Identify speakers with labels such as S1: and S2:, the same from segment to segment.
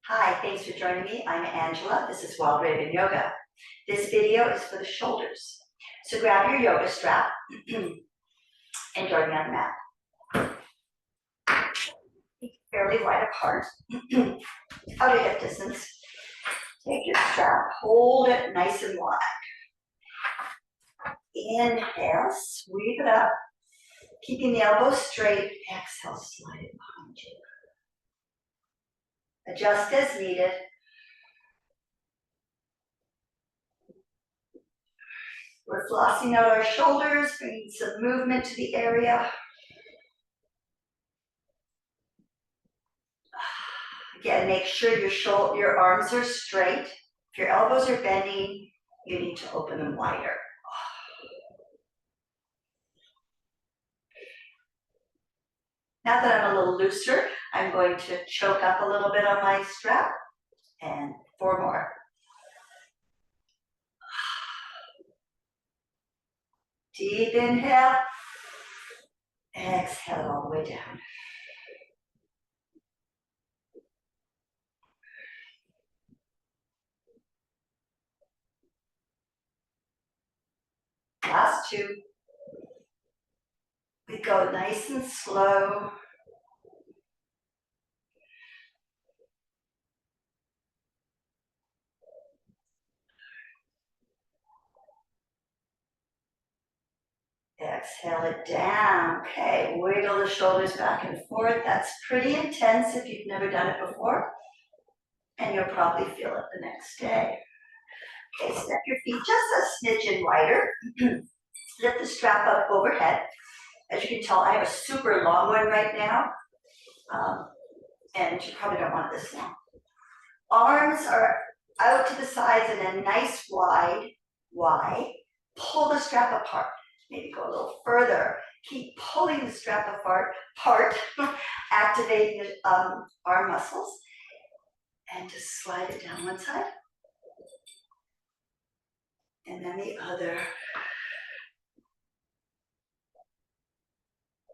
S1: Hi, thanks for joining me. I'm Angela. This is Wild Raven Yoga. This video is for the shoulders. So grab your yoga strap and join me on the mat. Fairly wide apart, out of hip distance. Take your strap, hold it nice and wide. Inhale, sweep it up, keeping the elbows straight. Exhale, slide it behind you. Adjust as needed. We're flossing out our shoulders, bringing some movement to the area. Again, make sure your arms are straight. If your elbows are bending, you need to open them wider. Now that I'm a little looser, I'm going to choke up a little bit on my strap. And 4 more. Deep inhale. Exhale all the way down. Last 2. We go nice and slow. Exhale it down. Okay, wiggle the shoulders back and forth. That's pretty intense if you've never done it before. And you'll probably feel it the next day. Okay, step your feet just a smidgen wider. Lift the strap up overhead. As you can tell, I have a super long one right now. And you probably don't want it this long. Arms are out to the sides in a nice wide Y. Pull the strap apart. Maybe go a little further. Keep pulling the strap apart, activating the arm muscles. And just slide it down one side. And then the other.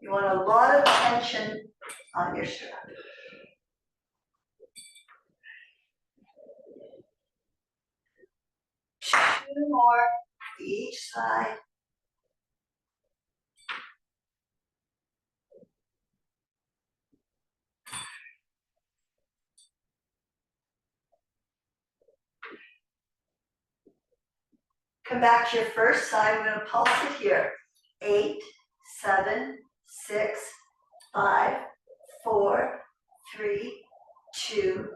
S1: You want a lot of tension on your strap. Two more each side. Come back to your first side. We're going to pulse it here. 8, 7, 6, 5, 4, 3, 2,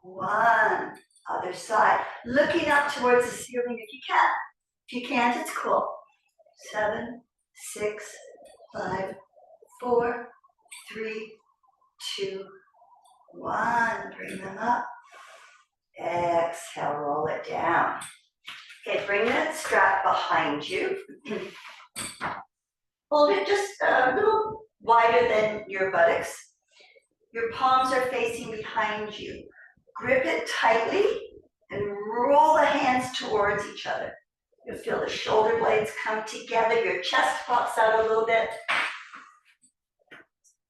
S1: 1. Other side. Looking up towards the ceiling if you can. If you can't, it's cool. 7, 6, 5, 4, 3, 2, 1. Bring them up. Exhale, roll it down. Okay, bring that strap behind you. Hold it just a little wider than your buttocks. Your palms are facing behind you. Grip it tightly and roll the hands towards each other. You'll feel the shoulder blades come together. Your chest pops out a little bit.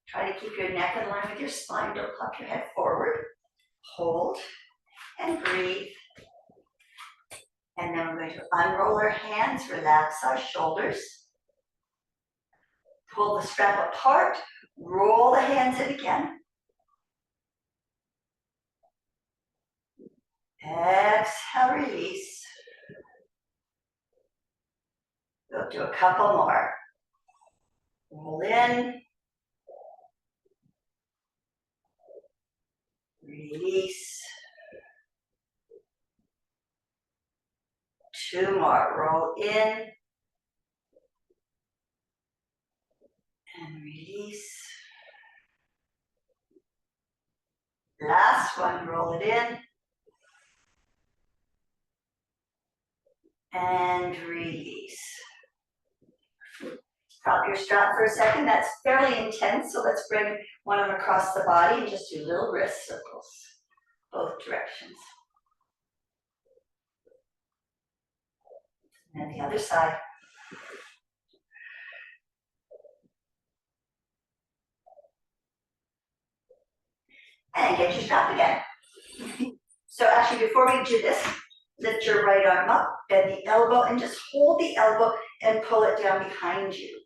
S1: Try to keep your neck in line with your spine. Don't pop your head forward. Hold and breathe. And then we're going to unroll our hands, relax our shoulders. Pull the strap apart, roll the hands in again. Exhale, release. We'll do a couple more. Roll in. Release. 2 more. Roll in. And release. Last one. Roll it in. And release. Drop your strap for a second. That's fairly intense, so let's bring one arm across the body and just do little wrist circles, both directions. And the other side. And get your strap again. So actually, before we do this, lift your right arm up, bend the elbow, and just hold the elbow and pull it down behind you.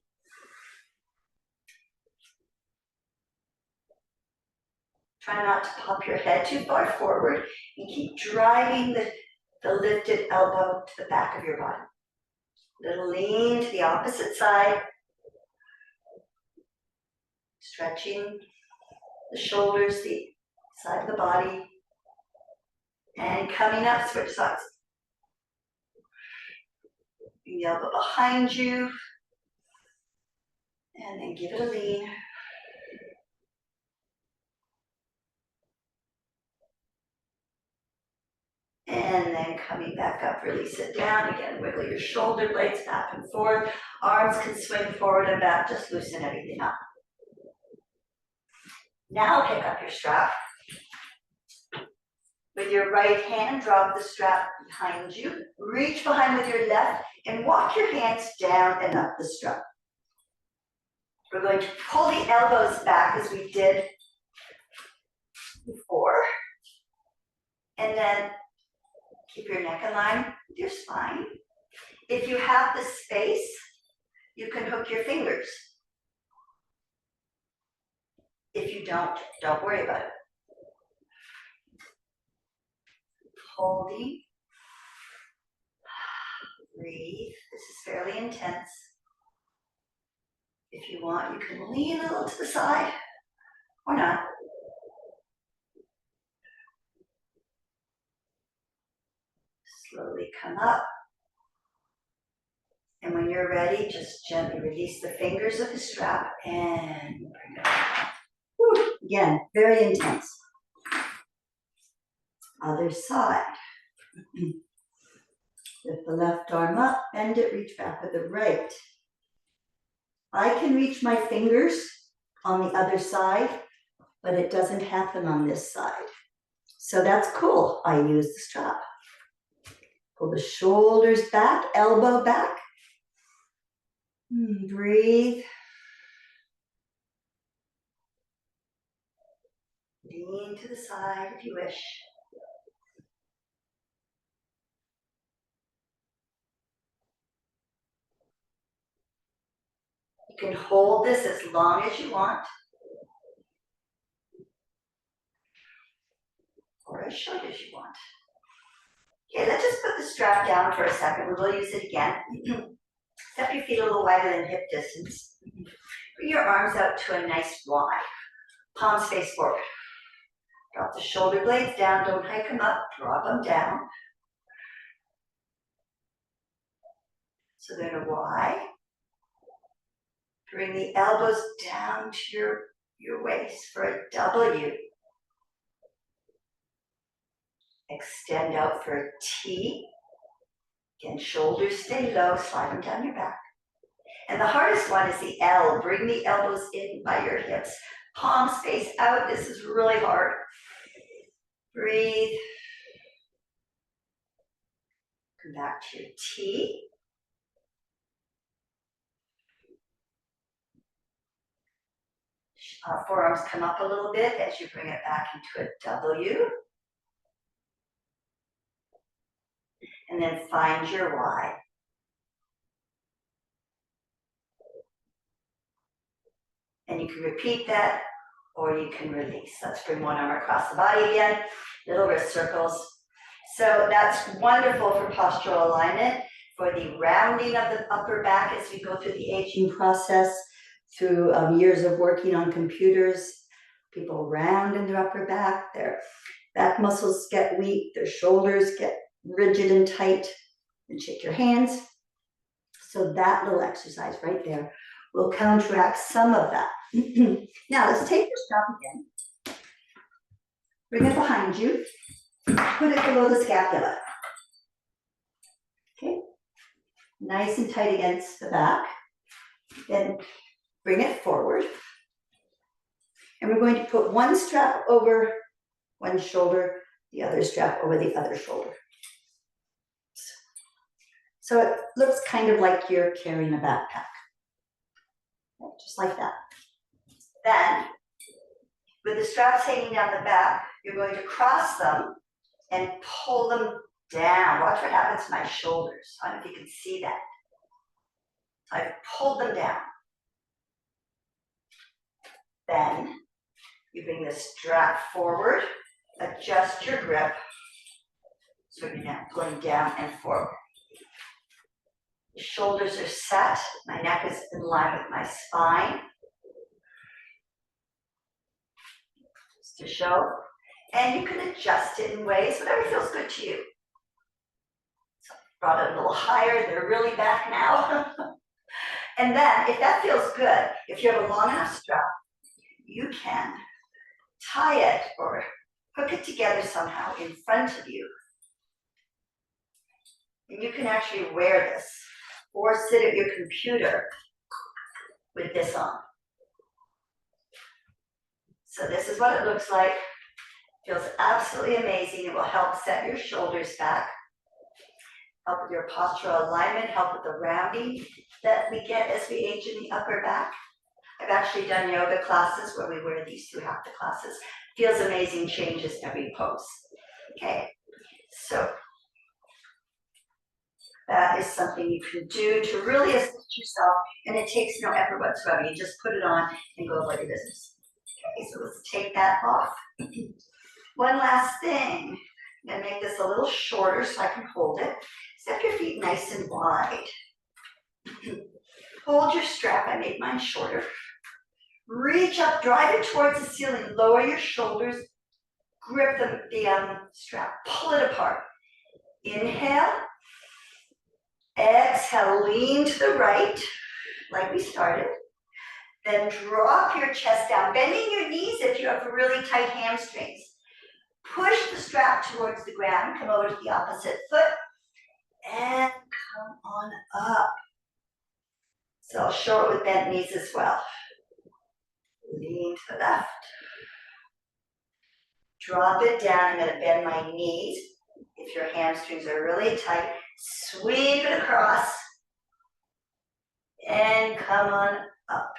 S1: Try not to pop your head too far forward and keep driving the lifted elbow to the back of your body. Little lean to the opposite side. Stretching the shoulders, the side of the body. And coming up, switch sides. Bring the elbow behind you. And then give it a lean. And then coming back up, release it down. Again, wiggle your shoulder blades back and forth. Arms can swing forward and back. Just loosen everything up. Now pick up your strap. With your right hand, drop the strap behind you. Reach behind with your left and walk your hands down and up the strap. We're going to pull the elbows back as we did before. And then keep your neck in line with your spine. If you have the space, you can hook your fingers. If you don't worry about it. Holding. Breathe. This is fairly intense. If you want, you can lean a little to the side or not. Slowly come up. And when you're ready, just gently release the fingers of the strap and bring it up. Whew. Again, very intense. Other side. Lift the left arm up, bend it, reach back with the right. I can reach my fingers on the other side, but it doesn't happen on this side. So that's cool. I use the strap. Pull the shoulders back, elbow back. Breathe. Lean to the side if you wish. You can hold this as long as you want, or as short as you want. Okay, let's just put the strap down for a second. We will use it again. Step your feet a little wider than hip distance. Bring your arms out to a nice Y. Palms face forward. Drop the shoulder blades down. Don't hike them up. Drop them down. So then a Y. Bring the elbows down to your waist for a W. Extend out for a T. Again, shoulders stay low, slide them down your back. And the hardest one is the L. Bring the elbows in by your hips. Palms face out. This is really hard. Breathe. Come back to your T. Forearms come up a little bit as you bring it back into a W. And then find your Y. And you can repeat that, or you can release. Let's bring one arm across the body again. Little wrist circles. So that's wonderful for postural alignment, for the rounding of the upper back as we go through the aging process, through years of working on computers. People round in their upper back, their back muscles get weak, their shoulders get rigid and tight. And shake your hands. So that little exercise right there will counteract some of that. Now let's take your strap again. Bring it behind you. Put it below the scapula. Okay. Nice and tight against the back. Then bring it forward. And we're going to put one strap over one shoulder, the other strap over the other shoulder. So it looks kind of like you're carrying a backpack. Right, just like that. Then, with the straps hanging down the back, you're going to cross them and pull them down. Watch what happens to my shoulders. I don't know if you can see that. So I've pulled them down. Then you bring the strap forward, adjust your grip. So you're now pulling down and forward. The shoulders are set. My neck is in line with my spine. Just to show. And you can adjust it in ways, whatever feels good to you. So brought it a little higher. They're really back now. And then, if that feels good, if you have a long enough strap, you can tie it or hook it together somehow in front of you. And you can actually wear this or sit at your computer with this on. So this is what it looks like. Feels absolutely amazing. It will help set your shoulders back, help with your postural alignment, help with the rounding that we get as we age in the upper back. I've actually done yoga classes where we wear these throughout the classes. Feels amazing, changes every pose. Okay, so that is something you can do to really assist yourself, and it takes no effort whatsoever. You just put it on and go about your business. Okay, so let's take that off. One last thing. I'm going to make this a little shorter so I can hold it. Step your feet nice and wide. Hold your strap. I made mine shorter. Reach up, drive it towards the ceiling. Lower your shoulders. Grip the strap. Pull it apart. Inhale. Exhale. Lean to the right, like we started. Then drop your chest down, bending your knees if you have really tight hamstrings. Push the strap towards the ground, come over to the opposite foot, and come on up. So I'll show it with bent knees as well. Lean to the left. Drop it down. I'm going to bend my knees. If your hamstrings are really tight, sweep it across, and come on up.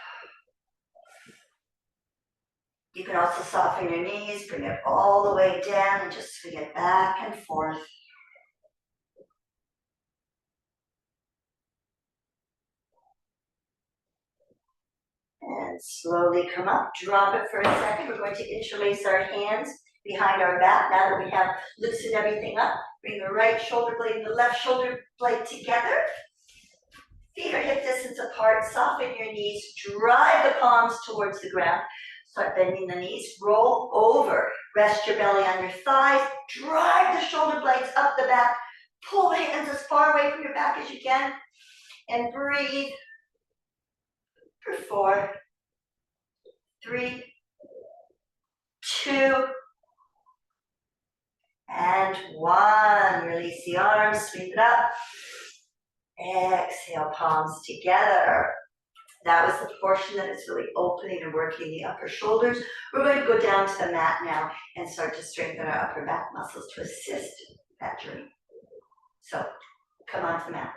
S1: You can also soften your knees, bring it all the way down, and just swing it back and forth. And slowly come up, drop it for a second. We're going to interlace our hands behind our back. Now that we have loosened everything up, bring the right shoulder blade and the left shoulder blade together. Feet are hip distance apart, soften your knees, drive the palms towards the ground. Start bending the knees, roll over, rest your belly on your thighs, drive the shoulder blades up the back, pull the hands as far away from your back as you can, and breathe for 4, 3, 2, and 1. Release the arms, sweep it up. Exhale, palms together. That was the portion that is really opening and working the upper shoulders. We're going to go down to the mat now and start to strengthen our upper back muscles to assist that journey. So come on to the mat.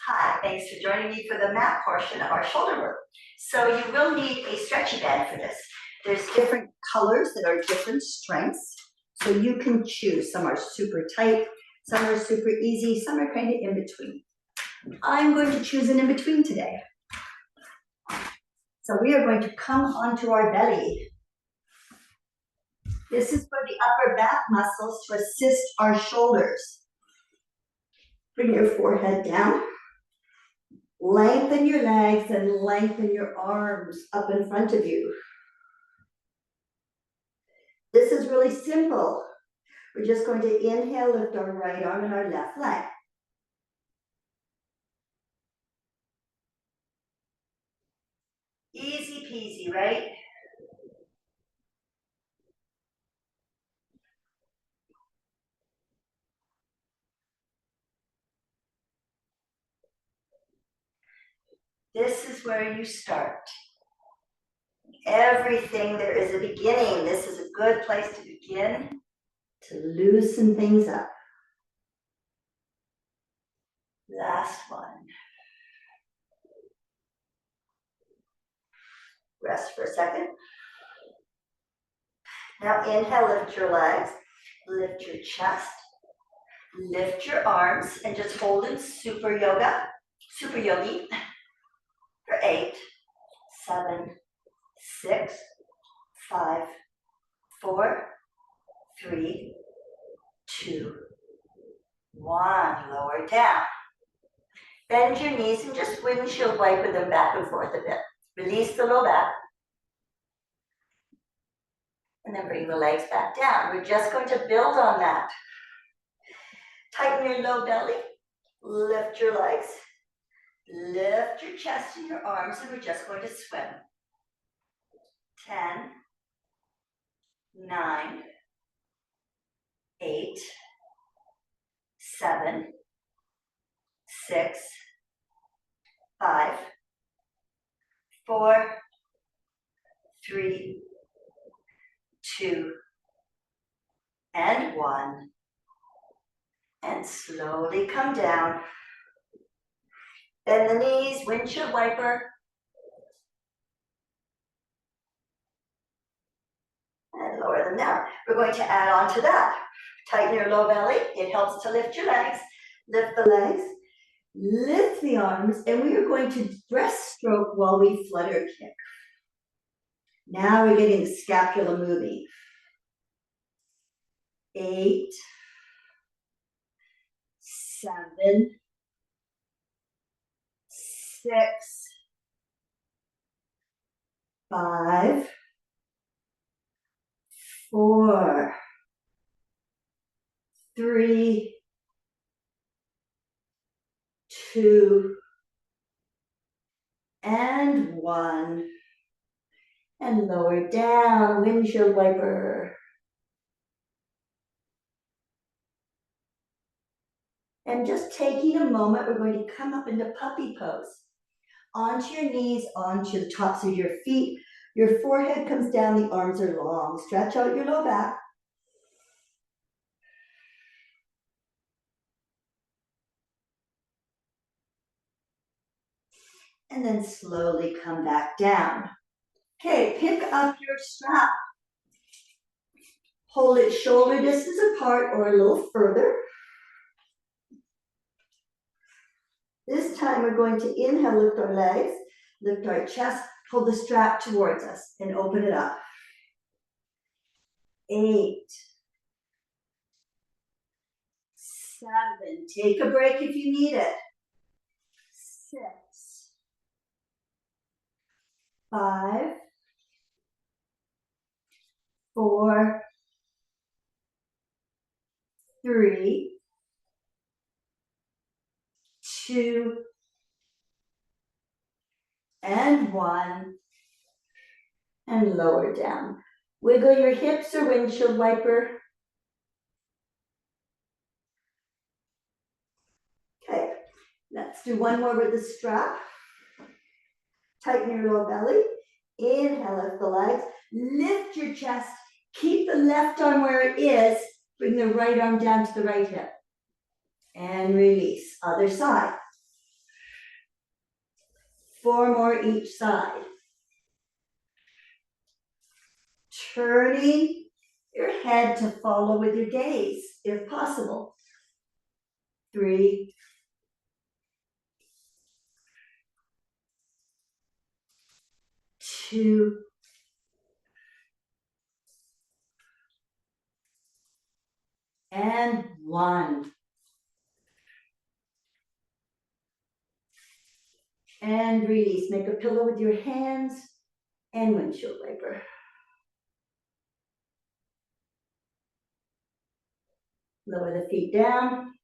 S1: Hi, thanks for joining me for the mat portion of our shoulder work. So you will need a stretchy band for this. There's different colors that are different strengths. So you can choose. Some are super tight, some are super easy, some are kind of in between. I'm going to choose an in between today. So we are going to come onto our belly. This is for the upper back muscles to assist our shoulders. Bring your forehead down. Lengthen your legs and lengthen your arms up in front of you. This is really simple. We're just going to inhale, lift our right arm and our left leg. Easy peasy, right? This is where you start. Everything, there is a beginning. This is a good place to begin to loosen things up. Last one. Rest for a second. Now inhale, lift your legs. Lift your chest. Lift your arms and just hold in super yogi for 8, 7, 6, 5, 4, 3, 2, 1. Lower down. Bend your knees and just windshield wiper them back and forth a bit. Release the low back. And then bring the legs back down. We're just going to build on that. Tighten your low belly. Lift your legs. Lift your chest and your arms, and we're just going to swim. 10, 9, 8, 7, 6, 5, 4, 3, 2, and 1. And slowly come down. Bend the knees, windshield wiper. And lower them down. We're going to add on to that. Tighten your low belly. It helps to lift your legs. Lift the legs. Lift the arms. And we are going to breaststroke while we flutter kick. Now we're getting the scapula moving. 8, 7, 6, 5, 4, 3, 2, and 1. And lower down, windshield wiper. And just taking a moment, we're going to come up into puppy pose. Onto your knees, onto the tops of your feet. Your forehead comes down, the arms are long. Stretch out your low back. And then slowly come back down. Okay, pick up your strap. Hold it shoulder distance apart or a little further. This time we're going to inhale, lift our legs, lift our chest, pull the strap towards us and open it up. 8, 7, take a break if you need it. 6, 5, 4, 3, 2, and 1, and lower down. Wiggle your hips or windshield wiper. Okay, let's do one more with the strap. Tighten your lower belly. Inhale, lift the legs. Lift your chest. Keep the left arm where it is. Bring the right arm down to the right hip. And release. Other side. 4 more each side. Turning your head to follow with your gaze, if possible. 3, 2, and 1. And release. Make a pillow with your hands and windshield wiper. Lower the feet down.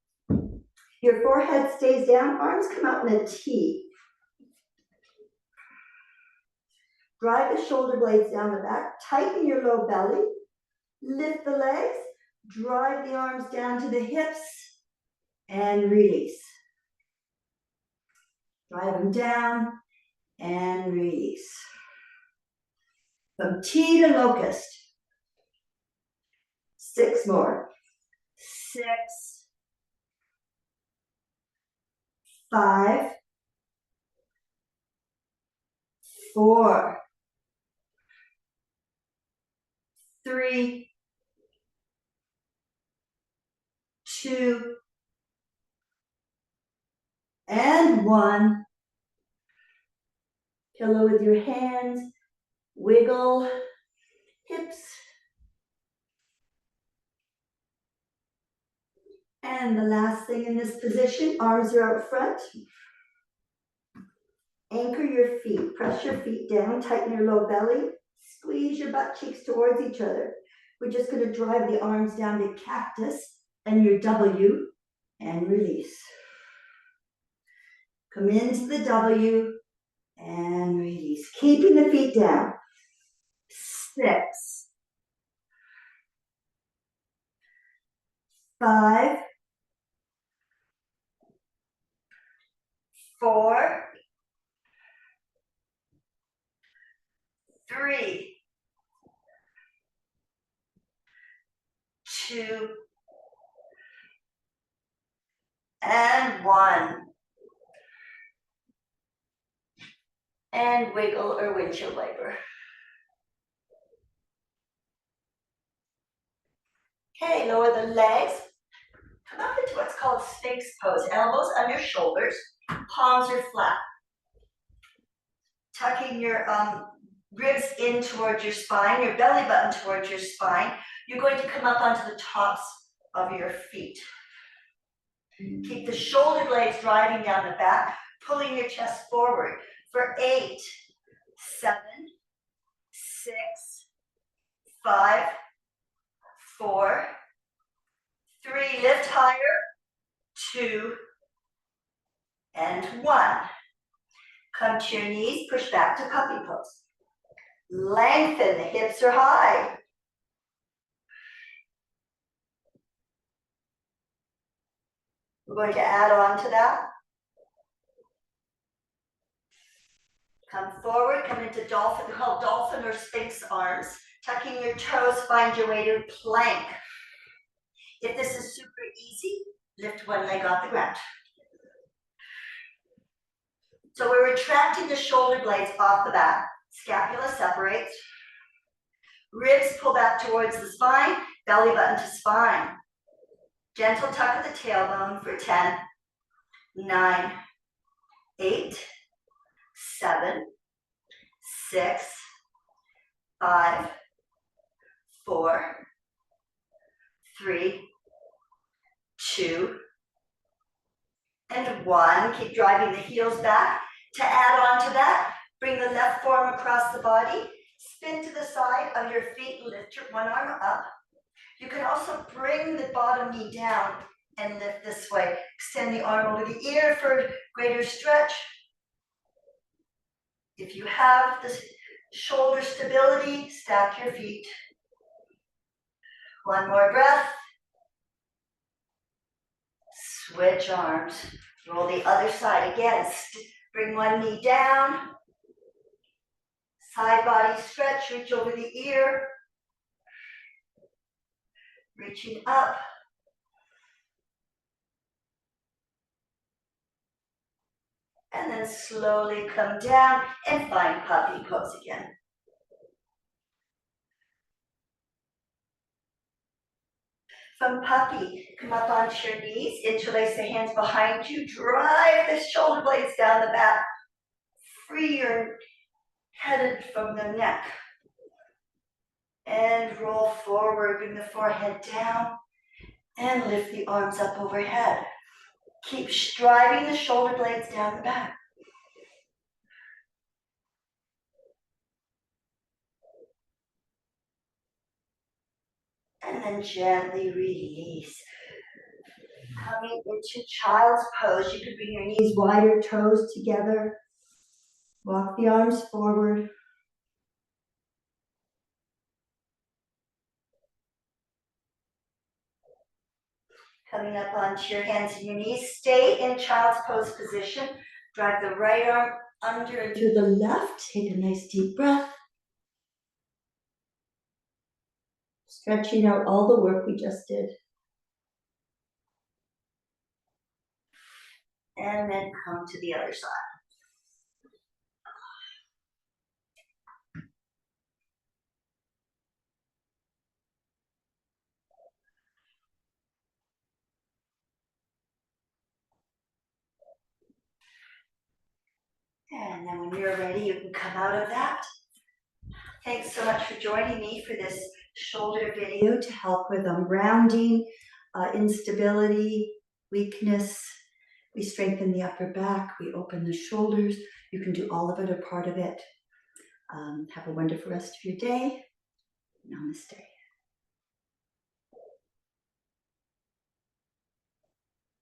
S1: Your forehead stays down, arms come out in a T. Drive the shoulder blades down the back, tighten your low belly, lift the legs, drive the arms down to the hips, and release. Drive them down, and release. From T to locust. 6 more. 6, 5, 4, 3, 2, and 1. Pillow with your hands, wiggle hips. And the last thing in this position, arms are out front. Anchor your feet, press your feet down, tighten your low belly, squeeze your butt cheeks towards each other. We're just going to drive the arms down to cactus and your W and release. Come into the W and release, keeping the feet down. 6, 5, 4, 3, 2, and 1. And wiggle or windshield wiper. Okay, lower the legs. Come up into what's called Sphinx pose. Elbows under shoulders, palms are flat. Tucking your ribs in towards your spine, your belly button towards your spine. You're going to come up onto the tops of your feet. Keep the shoulder blades driving down the back, pulling your chest forward for 8, 7, 6, 5, 4, 3, lift higher, 2, and 1. Come to your knees, push back to puppy pose. Lengthen, the hips are high. We're going to add on to that. Come forward, come into dolphin, called dolphin or sphinx arms. Tucking your toes, find your way to plank. If this is super easy, lift one leg off the ground. So we're retracting the shoulder blades off the back. Scapula separates. Ribs pull back towards the spine, belly button to spine. Gentle tuck of the tailbone for 10, 9, 8, 7, 6, 5, 4, 3, 2, and 1. Keep driving the heels back. To add on to that, bring the left forearm across the body, spin to the side of your feet, lift your one arm up. You can also bring the bottom knee down and lift this way. Extend the arm over the ear for greater stretch. If you have the shoulder stability, stack your feet. One more breath. Switch arms. Roll the other side again. Bring one knee down. Side body stretch, reach over the ear. Reaching up. And then slowly come down and find puppy pose again. From puppy, come up onto your knees, interlace the hands behind you, drive the shoulder blades down the back. Free your head from the neck. And roll forward, bring the forehead down, and lift the arms up overhead. Keep driving the shoulder blades down the back. And then gently release. Coming into child's pose, you can bring your knees wider, toes together. Walk the arms forward. Coming up onto your hands and your knees. Stay in child's pose position. Drive the right arm under and to the left. Take a nice deep breath. Stretching out all the work we just did. And then come to the other side. And then when you're ready, you can come out of that. Thanks so much for joining me for this shoulder video to help with grounding, instability, weakness. We strengthen the upper back, we open the shoulders. You can do all of it or part of it. Have a wonderful rest of your day. Namaste.